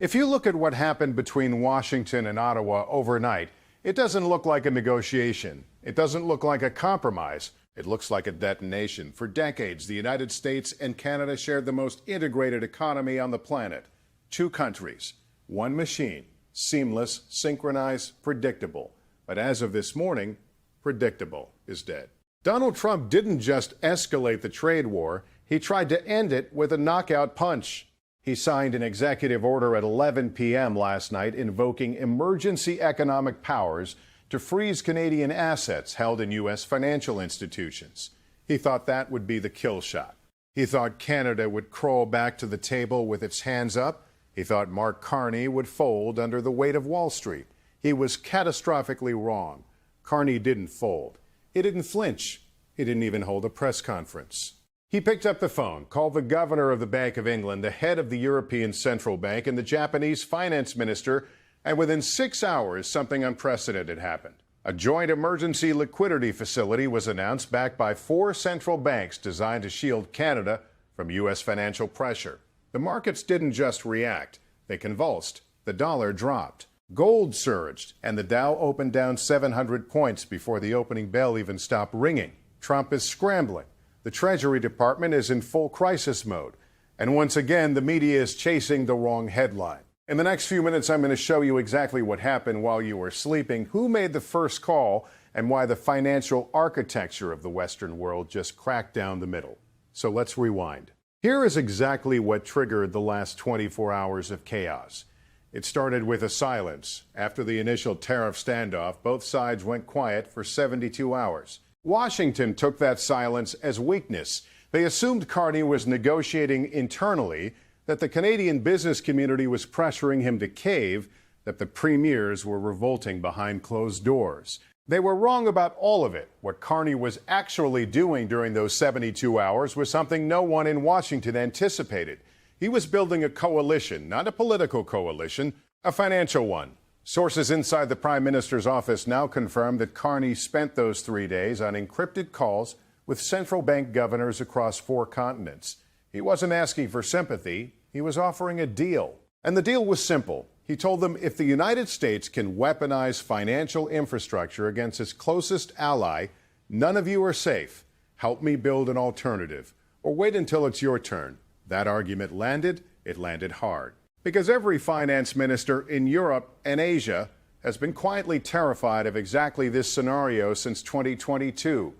If you look at what happened between Washington and Ottawa overnight, it doesn't look like a negotiation. It doesn't look like a compromise. It looks like a detonation. For decades, the United States and Canada shared the most integrated economy on the planet. Two countries, one machine, seamless, synchronized, predictable. But as of this morning, predictable is dead. Donald Trump didn't just escalate the trade war, he tried to end it with a knockout punch. He signed an executive order at 11 p.m. last night invoking emergency economic powers to freeze Canadian assets held in U.S. financial institutions. He thought that would be the kill shot. He thought Canada would crawl back to the table with its hands up. He thought Mark Carney would fold under the weight of Wall Street. He was catastrophically wrong. Carney didn't fold. He didn't flinch. He didn't even hold a press conference. He picked up the phone, called the governor of the Bank of England, the head of the European Central Bank, and the Japanese finance minister, and within 6 hours, something unprecedented happened. A joint emergency liquidity facility was announced, backed by 4 central banks designed to shield Canada from U.S. financial pressure. The markets didn't just react. They convulsed. The dollar dropped. Gold surged, and the Dow opened down 700 points before the opening bell even stopped ringing. Trump is scrambling. The Treasury Department is in full crisis mode. And once again, the media is chasing the wrong headline. In the next few minutes, I'm going to show you exactly what happened while you were sleeping, who made the first call, and why the financial architecture of the Western world just cracked down the middle. So let's rewind. Here is exactly what triggered the last 24 hours of chaos. It started with a silence. After the initial tariff standoff, both sides went quiet for 72 hours. Washington took that silence as weakness. They assumed Carney was negotiating internally, that the Canadian business community was pressuring him to cave, that the premiers were revolting behind closed doors. They were wrong about all of it. What Carney was actually doing during those 72 hours was something no one in Washington anticipated. He was building a coalition, not a political coalition, a financial one. Sources inside the Prime Minister's office now confirm that Carney spent those 3 days on encrypted calls with central bank governors across 4 continents. He wasn't asking for sympathy. He was offering a deal. And the deal was simple. He told them, if the United States can weaponize financial infrastructure against its closest ally, none of you are safe. Help me build an alternative. Or wait until it's your turn. That argument landed. It landed hard. Because every finance minister in Europe and Asia has been quietly terrified of exactly this scenario since 2022.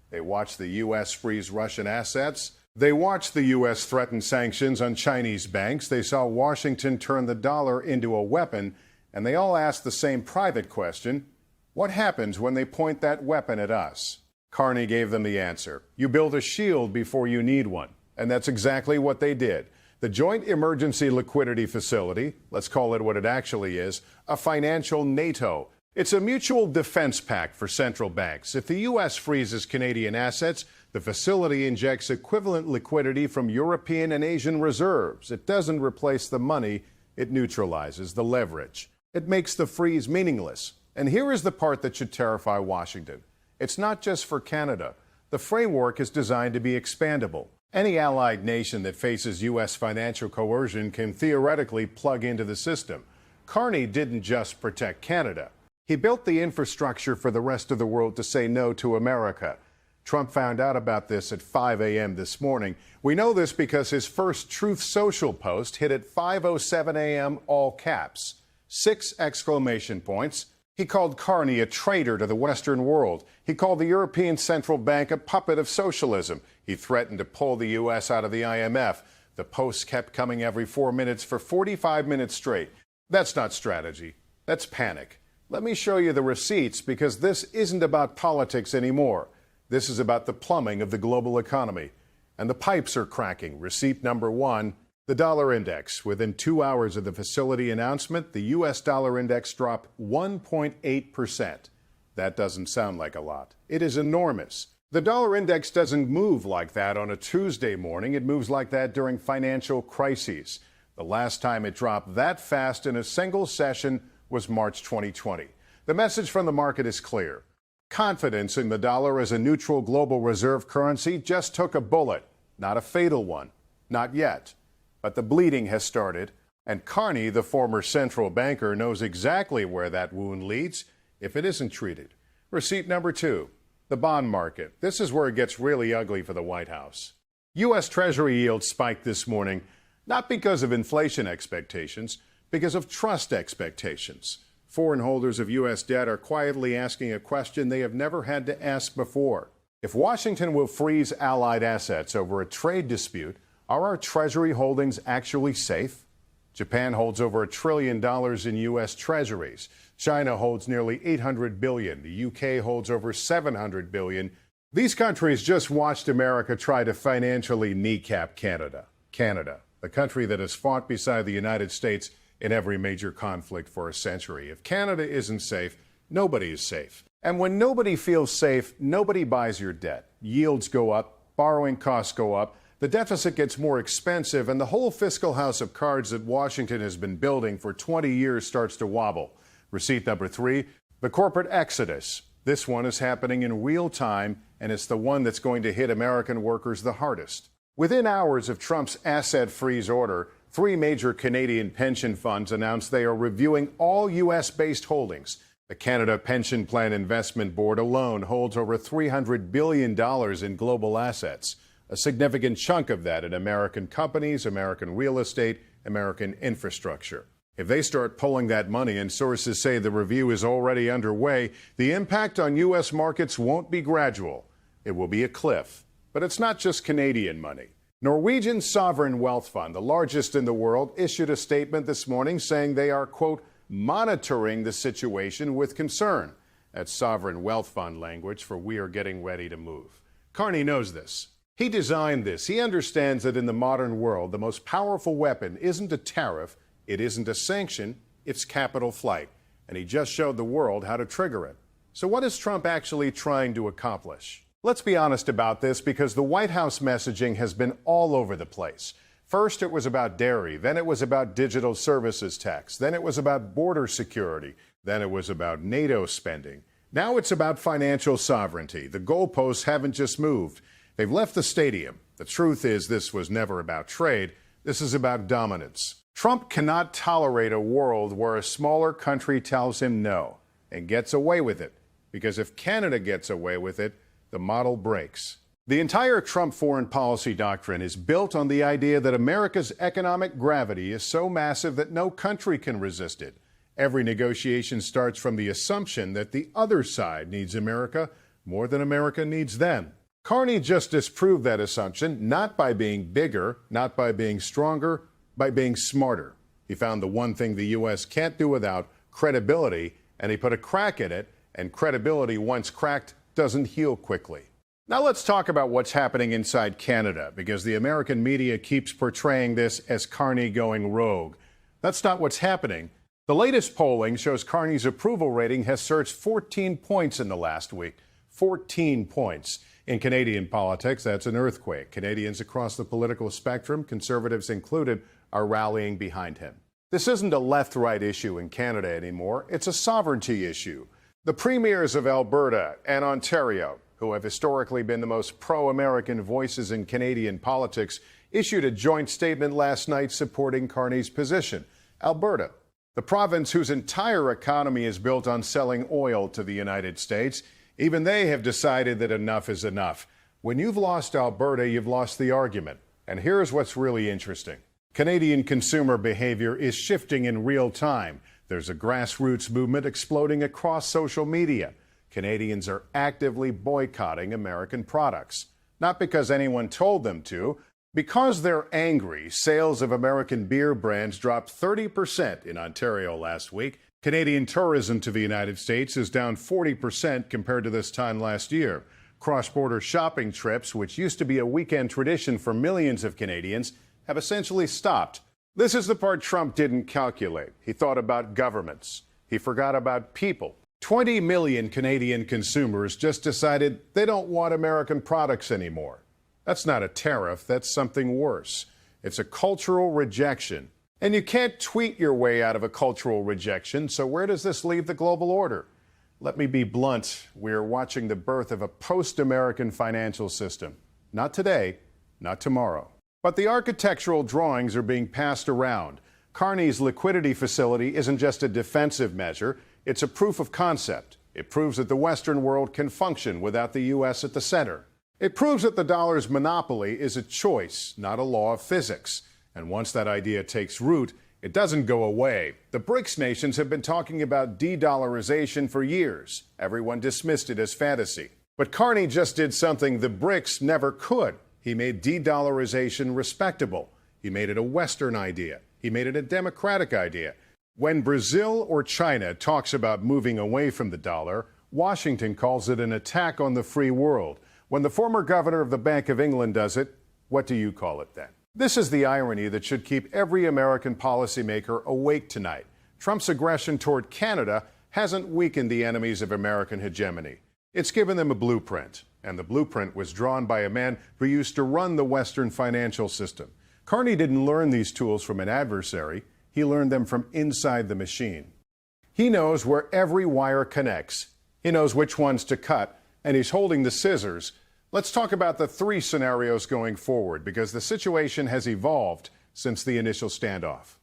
They watched the U.S. freeze Russian assets. They watched the U.S. threaten sanctions on Chinese banks. They saw Washington turn the dollar into a weapon. And they all asked the same private question: what happens when they point that weapon at us? Carney gave them the answer. You build a shield before you need one. And that's exactly what they did. The Joint Emergency Liquidity Facility, let's call it what it actually is, a financial NATO. It's a mutual defense pact for central banks. If the U.S. freezes Canadian assets, the facility injects equivalent liquidity from European and Asian reserves. It doesn't replace the money, it neutralizes the leverage. It makes the freeze meaningless. And here is the part that should terrify Washington. It's not just for Canada. The framework is designed to be expandable. Any allied nation that faces U.S. financial coercion can theoretically plug into the system. Carney didn't just protect Canada. He built the infrastructure for the rest of the world to say no to America. Trump found out about this at 5 a.m. this morning. We know this because his first Truth Social post hit at 5:07 a.m. all caps. 6 exclamation points. He called Carney a traitor to the Western world. He called the European Central Bank a puppet of socialism. He threatened to pull the U.S. out of the IMF. The posts kept coming every 4 minutes for 45 minutes straight. That's not strategy. That's panic. Let me show you the receipts, because this isn't about politics anymore. This is about the plumbing of the global economy. And the pipes are cracking. Receipt number 1. The dollar index. Within 2 hours of the facility announcement, the U.S. dollar index dropped 1.8%. That doesn't sound like a lot. It is enormous. The dollar index doesn't move like that on a Tuesday morning. It moves like that during financial crises. The last time it dropped that fast in a single session was March 2020. The message from the market is clear. Confidence in the dollar as a neutral global reserve currency just took a bullet. Not a fatal one. Not yet. But the bleeding has started. And Carney, the former central banker, knows exactly where that wound leads if it isn't treated. Receipt number 2, the bond market. This is where it gets really ugly for the White House. U.S. Treasury yields spiked this morning, not because of inflation expectations, because of trust expectations. Foreign holders of U.S. debt are quietly asking a question they have never had to ask before. If Washington will freeze allied assets over a trade dispute, are our Treasury holdings actually safe? Japan holds over $1 trillion in U.S. Treasuries. China holds nearly $800 billion. The U.K. holds over $700 billion. These countries just watched America try to financially kneecap Canada. Canada, the country that has fought beside the United States in every major conflict for a century. If Canada isn't safe, nobody is safe. And when nobody feels safe, nobody buys your debt. Yields go up, borrowing costs go up, the deficit gets more expensive, and the whole fiscal house of cards that Washington has been building for 20 years starts to wobble. Receipt number 3, the corporate exodus. This one is happening in real time, and it's the one that's going to hit American workers the hardest. Within hours of Trump's asset freeze order, 3 major Canadian pension funds announced they are reviewing all U.S.-based holdings. The Canada Pension Plan Investment Board alone holds over $300 billion in global assets. A significant chunk of that in American companies, American real estate, American infrastructure. If they start pulling that money, and sources say the review is already underway, the impact on U.S. markets won't be gradual. It will be a cliff. But it's not just Canadian money. Norwegian's sovereign wealth fund, the largest in the world, issued a statement this morning saying they are, quote, monitoring the situation with concern. That's sovereign wealth fund language for we are getting ready to move. Carney knows this. He designed this. He understands that in the modern world, the most powerful weapon isn't a tariff, it isn't a sanction, it's capital flight. And he just showed the world how to trigger it. So what is Trump actually trying to accomplish? Let's be honest about this, because the White House messaging has been all over the place. First, it was about dairy. Then it was about digital services tax. Then it was about border security. Then it was about NATO spending. Now it's about financial sovereignty. The goalposts haven't just moved. They've left the stadium. The truth is, this was never about trade. This is about dominance. Trump cannot tolerate a world where a smaller country tells him no and gets away with it. Because if Canada gets away with it, the model breaks. The entire Trump foreign policy doctrine is built on the idea that America's economic gravity is so massive that no country can resist it. Every negotiation starts from the assumption that the other side needs America more than America needs them. Carney just disproved that assumption, not by being bigger, not by being stronger, by being smarter. He found the one thing the U.S. can't do without, credibility, and he put a crack in it, and credibility, once cracked, doesn't heal quickly. Now let's talk about what's happening inside Canada, because the American media keeps portraying this as Carney going rogue. That's not what's happening. The latest polling shows Carney's approval rating has surged 14 points in the last week. 14 points. In Canadian politics, that's an earthquake. Canadians across the political spectrum, conservatives included, are rallying behind him. This isn't a left-right issue in Canada anymore. It's a sovereignty issue. The premiers of Alberta and Ontario, who have historically been the most pro-American voices in Canadian politics, issued a joint statement last night supporting Carney's position. Alberta, the province whose entire economy is built on selling oil to the United States, even they have decided that enough is enough. When you've lost Alberta, you've lost the argument. And here's what's really interesting. Canadian consumer behavior is shifting in real time. There's a grassroots movement exploding across social media. Canadians are actively boycotting American products. Not because anyone told them to. Because they're angry, sales of American beer brands dropped 30% in Ontario last week. Canadian tourism to the United States is down 40% compared to this time last year. Cross-border shopping trips, which used to be a weekend tradition for millions of Canadians, have essentially stopped. This is the part Trump didn't calculate. He thought about governments. He forgot about people. 20 million Canadian consumers just decided they don't want American products anymore. That's not a tariff, that's something worse. It's a cultural rejection. And you can't tweet your way out of a cultural rejection, so where does this leave the global order? Let me be blunt. We're watching the birth of a post-American financial system. Not today, not tomorrow. But the architectural drawings are being passed around. Carney's liquidity facility isn't just a defensive measure, it's a proof of concept. It proves that the Western world can function without the U.S. at the center. It proves that the dollar's monopoly is a choice, not a law of physics. And once that idea takes root, it doesn't go away. The BRICS nations have been talking about de-dollarization for years. Everyone dismissed it as fantasy. But Carney just did something the BRICS never could. He made de-dollarization respectable. He made it a Western idea. He made it a democratic idea. When Brazil or China talks about moving away from the dollar, Washington calls it an attack on the free world. When the former governor of the Bank of England does it, what do you call it then? This is the irony that should keep every American policymaker awake tonight. Trump's aggression toward Canada hasn't weakened the enemies of American hegemony. It's given them a blueprint, and the blueprint was drawn by a man who used to run the Western financial system. Carney didn't learn these tools from an adversary. He learned them from inside the machine. He knows where every wire connects. He knows which ones to cut, and he's holding the scissors. Let's talk about the three scenarios going forward, because the situation has evolved since the initial standoff.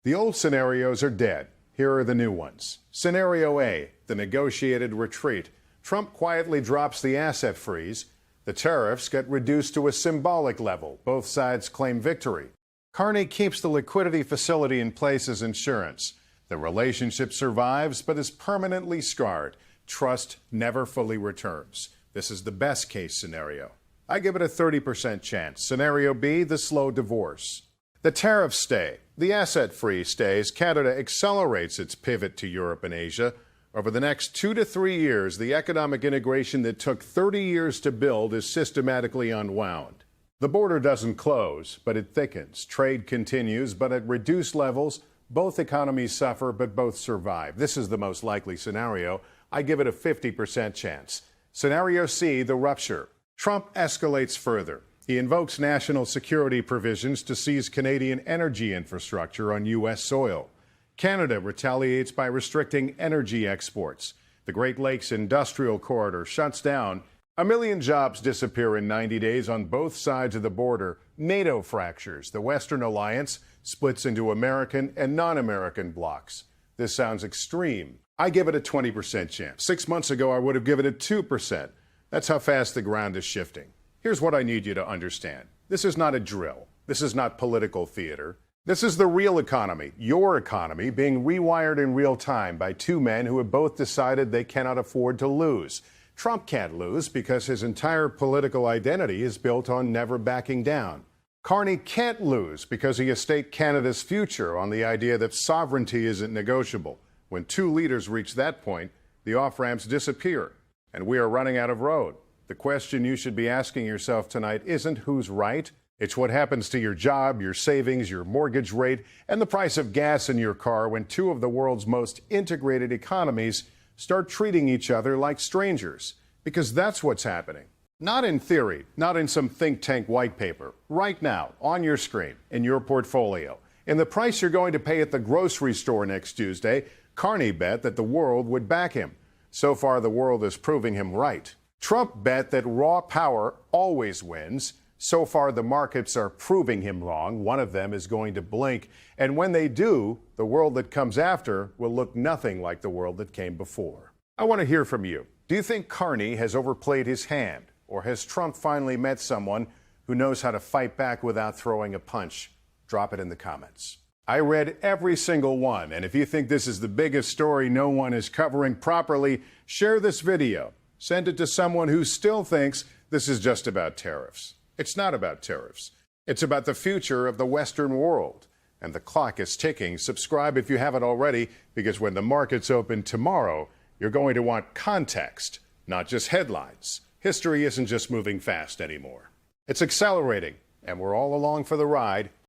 The old scenarios are dead. Here are the new ones. Scenario A, the negotiated retreat. Trump quietly drops the asset freeze. The tariffs get reduced to a symbolic level. Both sides claim victory. Carney keeps the liquidity facility in place as insurance. The relationship survives, but is permanently scarred. Trust never fully returns. This is the best case scenario. I give it a 30% chance. Scenario B, the slow divorce. The tariffs stay. The asset freeze stays. Canada accelerates its pivot to Europe and Asia. Over the next 2 to 3 years, the economic integration that took 30 years to build is systematically unwound. The border doesn't close, but it thickens. Trade continues, but at reduced levels. Both economies suffer, but both survive. This is the most likely scenario. I give it a 50% chance. Scenario C, the rupture. Trump escalates further. He invokes national security provisions to seize Canadian energy infrastructure on U.S. soil. Canada retaliates by restricting energy exports. The Great Lakes Industrial Corridor shuts down. 1 million jobs disappear in 90 days on both sides of the border. NATO fractures. The Western alliance splits into American and non-American blocs. This sounds extreme. I give it a 20% chance. 6 months ago, I would have given it 2%. That's how fast the ground is shifting. Here's what I need you to understand. This is not a drill. This is not political theater. This is the real economy, your economy, being rewired in real time by two men who have both decided they cannot afford to lose. Trump can't lose because his entire political identity is built on never backing down. Carney can't lose because he has staked Canada's future on the idea that sovereignty isn't negotiable. When two leaders reach that point, the off-ramps disappear, and we are running out of road. The question you should be asking yourself tonight isn't who's right. It's what happens to your job, your savings, your mortgage rate, and the price of gas in your car when two of the world's most integrated economies start treating each other like strangers. Because that's what's happening. Not in theory, not in some think tank white paper. Right now, on your screen, in your portfolio. In the price you're going to pay at the grocery store next Tuesday, Carney bet that the world would back him. So far, the world is proving him right. Trump bet that raw power always wins. So far, the markets are proving him wrong. One of them is going to blink. And when they do, the world that comes after will look nothing like the world that came before. I want to hear from you. Do you think Carney has overplayed his hand? Or has Trump finally met someone who knows how to fight back without throwing a punch? Drop it in the comments. I read every single one, and if you think this is the biggest story no one is covering properly, share this video. Send it to someone who still thinks this is just about tariffs. It's not about tariffs. It's about the future of the Western world. And the clock is ticking. Subscribe if you haven't already, because when the markets open tomorrow, you're going to want context, not just headlines. History isn't just moving fast anymore. It's accelerating, and we're all along for the ride.